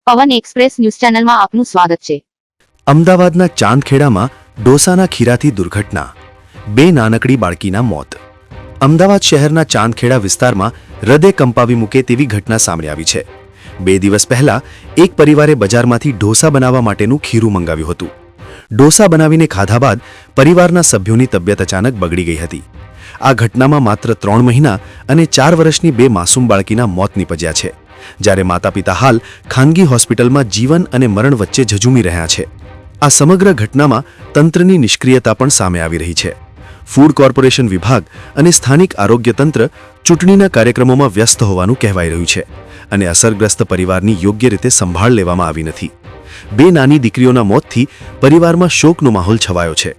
પવન express news ચેનલમાં આપનું સ્વાગત છે। અમદાવાદના ચાંદખેડામાં ડોસાના ખીરાથી દુર્ઘટના, બે નાનકડી બાળકીના મોત। અમદાવાદ શહેરના ચાંદખેડા વિસ્તારમાં હૃદય કંપાવી મૂકે તેવી ઘટના સામે આવી છે। 2 દિવસ પહેલા એક પરિવારે બજારમાંથી ઢોસા બનાવવા માટેનું ખીરું મંગાવ્યું હતું। ઢોસા બનાવીને ખાધા બાદ પરિવારના સભ્યોની તબિયત અચાનક બગડી ગઈ હતી। આ ઘટનામાં માત્ર 3 મહિના અને 4 વર્ષની બે માસૂમ બાળકીના મોત નીપજ્યા છે, જ્યારે માતાપિતા હાલ ખાનગી હોસ્પિટલમાં જીવન અને મરણ વચ્ચે ઝઝૂમી રહ્યા છે। આ સમગ્ર ઘટનામાં તંત્રની નિષ્ક્રિયતા પણ સામે આવી રહી છે। ફૂડ કોર્પોરેશન વિભાગ અને સ્થાનિક આરોગ્ય તંત્ર ચૂંટણીના કાર્યક્રમોમાં વ્યસ્ત હોવાનું કહેવાઈ રહ્યું છે અને અસરગ્રસ્ત પરિવારની યોગ્ય રીતે સંભાળ લેવામાં આવી નથી। બે નાની દીકરીઓના મોતથી પરિવારમાં શોકનો માહોલ છવાયો છે।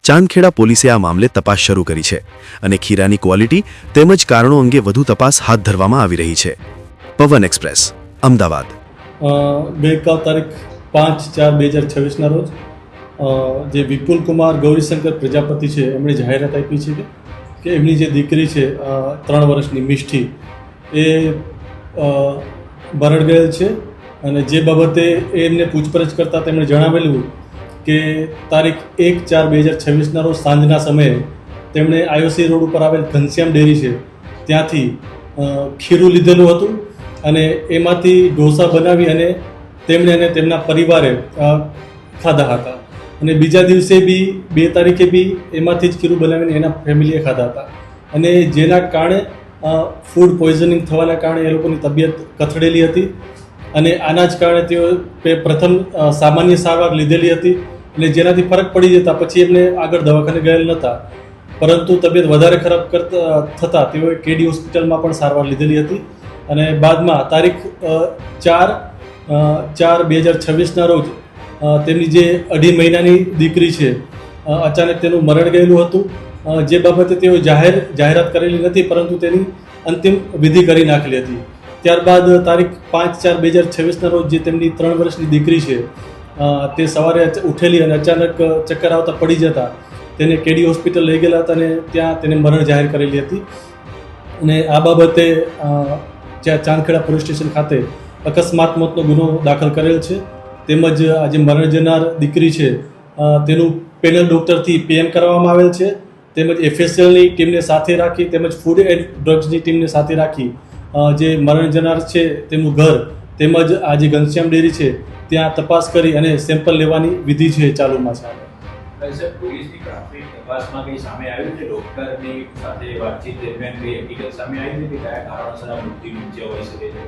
ચાંદખેડા પોલીસે આ મામલે તપાસ શરૂ કરી છે અને ખીરાની ક્વોલિટી તેમજ કારણો અંગે વધુ તપાસ હાથ ધરવામાં આવી રહી છે। પવન એક્સપ્રેસ, અમદાવાદ। ગઈકાલ તારીખ 5/4/2026ના રોજ જે વિપુલ કુમાર ગૌરીશંકર પ્રજાપતિ છે એમણે જાહેરાત આપી છે કે એમની જે દીકરી છે 3 વર્ષની મિષ્ટી એ મરણ ગયેલ છે અને જે બાબતે એમને પૂછપરછ કરતાં તેમણે જણાવેલું કે તારીખ 1/4/2026ના રોજ સાંજના સમયે તેમણે આઈઓસી રોડ ઉપર આવેલ ઘનશ્યામ ડેરી છે ત્યાંથી ખીરું લીધેલું હતું અને એમાંથી ઢોસા બનાવી અને તેમણે અને તેમના પરિવારે ખાધા હતા અને બીજા દિવસે બી 2 તારીખે બી એમાંથી જ ખીરું બનાવીને એના ફેમિલીએ ખાધા હતા અને જેના કારણે ફૂડ પોઈઝનિંગ થવાના કારણે એ લોકોની તબિયત કથળેલી હતી અને આના જ કારણે તેઓ પ્રથમ સામાન્ય સારવાર લીધેલી હતી અને જેનાથી ફરક પડી જતા પછી એમને આગળ દવાખાને ગયેલ નહોતા, પરંતુ તબિયત વધારે ખરાબ થતાં તેઓએ કેડી હોસ્પિટલમાં પણ સારવાર લીધેલી હતી અને બાદમાં તારીખ 4/4/2026ના રોજ તેમની જે 2.5 મહિનાની દીકરી છે અચાનક તેનું મરણ ગયેલું હતું, જે બાબતે તેઓ જાહેરાત કરેલી નથી, પરંતુ તેની અંતિમ વિધિ કરી નાખેલી હતી। ત્યારબાદ તારીખ 5/4/2026ના રોજ જે તેમની 3 વર્ષની દીકરી છે તે સવારે ઉઠેલી અને અચાનક ચક્કર આવતા પડી જતા તેને કેડી હોસ્પિટલ લઈ ગયેલા હતા અને ત્યાં તેને મરણ જાહેર કરેલી હતી અને આ બાબતે જ્યાં ચાંદખેડા પોલીસ સ્ટેશન ખાતે અકસ્માત મોતનો ગુનો દાખલ કરેલ છે, તેમજ આજે મરણ જનાર દીકરી છે તેનું પેનલ ડૉક્ટરથી PM કરવામાં આવેલ છે, તેમજ FSLની ટીમને સાથે રાખી તેમજ ફૂડ એન્ડ ડ્રગ્સની ટીમને સાથે રાખી જે મરણ જનાર છે તેમનું ઘર તેમજ આ જે ઘનશ્યામ ડેરી છે ત્યાં તપાસ કરી અને સેમ્પલ લેવાની વિધિ છે ચાલુમાં છે। પોલીસની પ્રાથમિક તપાસમાં કંઈ સામે આવ્યું છે? ડૉક્ટરની સાથે વાતચીત દરમિયાન કઈ હકીકત સામે આવી છે કે કયા કારણોસર આ મૃત્યુ નીપજ્યા હોઈ શકે છે?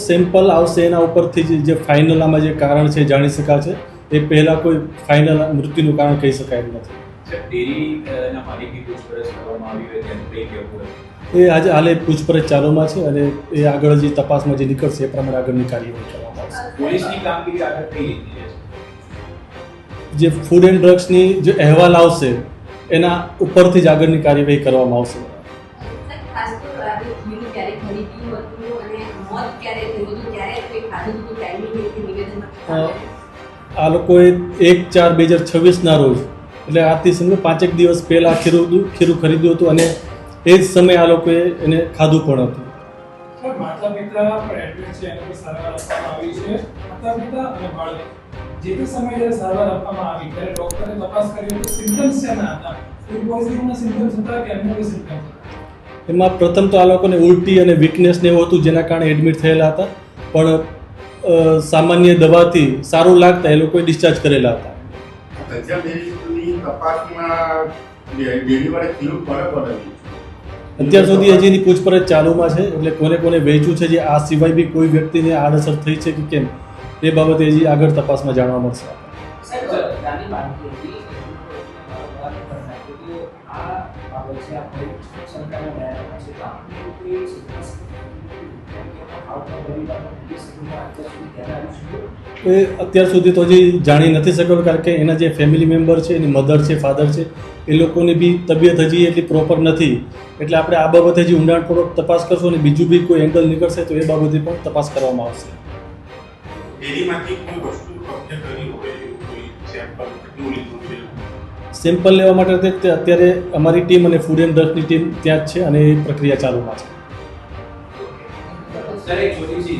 સેમ્પલ આવશે, એના ઉપરથી જે ફાઇનલ આમાં જે કારણ છે જાણી શકાશે। એ પહેલાં કોઈ ફાઇનલ મૃત્યુનું કારણ કહી શકાય એમ નથી। ડેરીના માલિકની પૂછપરછ કરવામાં આવી હોય તેનું કંઈ કહેવું હોય? એ આજે હાલે પૂછપરછ ચાલુમાં છે અને એ આગળ જે તપાસમાં જે નીકળશે એ પ્રમાણે આગળની કાર્યવાહી કરવામાં આવશે। પોલીસની કામગીરી આગળ કઈ રીતે છે? જે ફૂડ એન્ડ ડ્રગ્સની જે અહેવાલ આવશે એના ઉપરથી જ આગળની કાર્યવાહી કરવામાં આવશે। આ લોકોએ 1/4/2026ના રોજ એટલે આજથી સમજો 5 દિવસ પહેલાં ખીરું ખરીદ્યું હતું અને એ જ સમયે આ લોકોએ એને ખાધું પણ હતું। માતા પિતા એડમિટ છે, એને સારવાર આપવામાં આવી છે। માતા પિતા અને બાળક જે તે સમયે જ્યારે સારવાર આપવામાં આવી ત્યારે ડોક્ટરે તપાસ કરી તો સિમ્પટમ્સ શેના હતા? ફૂડ પોઈઝનિંગના સિમ્પટમ્સ હતા કે અન્ય કોઈ સિમ્પટમ્સ હતા? એમાં પ્રથમ તો આ લોકોને ઉલટી અને વીકનેસ ને એવું હતું, જેના કારણે એડમિટ થયેલા હતા, પણ સામાન્ય દવાથી સારું લાગતા એ લોકોએ ડિસ્ચાર્જ કરેલા હતા। અત્યાર સુધી હજી પૂછપરછ ચાલુમાં છે, એટલે કોને કોને વેચ્યું છે, જે આ સિવાય બી કોઈ વ્યક્તિને આડઅસર થઈ છે કે કેમ એ બાબતે હજી આગળ તપાસમાં જાણવા મળશે। એ અત્યાર સુધી તો હજી જાણી નથી શક્યો, કારણ કે એના જે ફેમિલી મેમ્બર છે, એની મધર છે, ફાધર છે, એ લોકોની બી તબિયત હજી એટલી પ્રોપર નથી, એટલે આપણે આ બાબતે હજી ઊંડાણપૂર્વક તપાસ કરશું અને બીજું બી કોઈ એંગલ નીકળશે તો એ બાબતે પણ તપાસ કરવામાં આવશે। સેમ્પલ લેવા માટે અત્યારે અમારી ટીમ અને ફૂડ એન્ડ ડ્રગ્સની ટીમ ત્યાં જ છે અને એ પ્રક્રિયા ચાલુમાં છે। સર, એક છોટી સી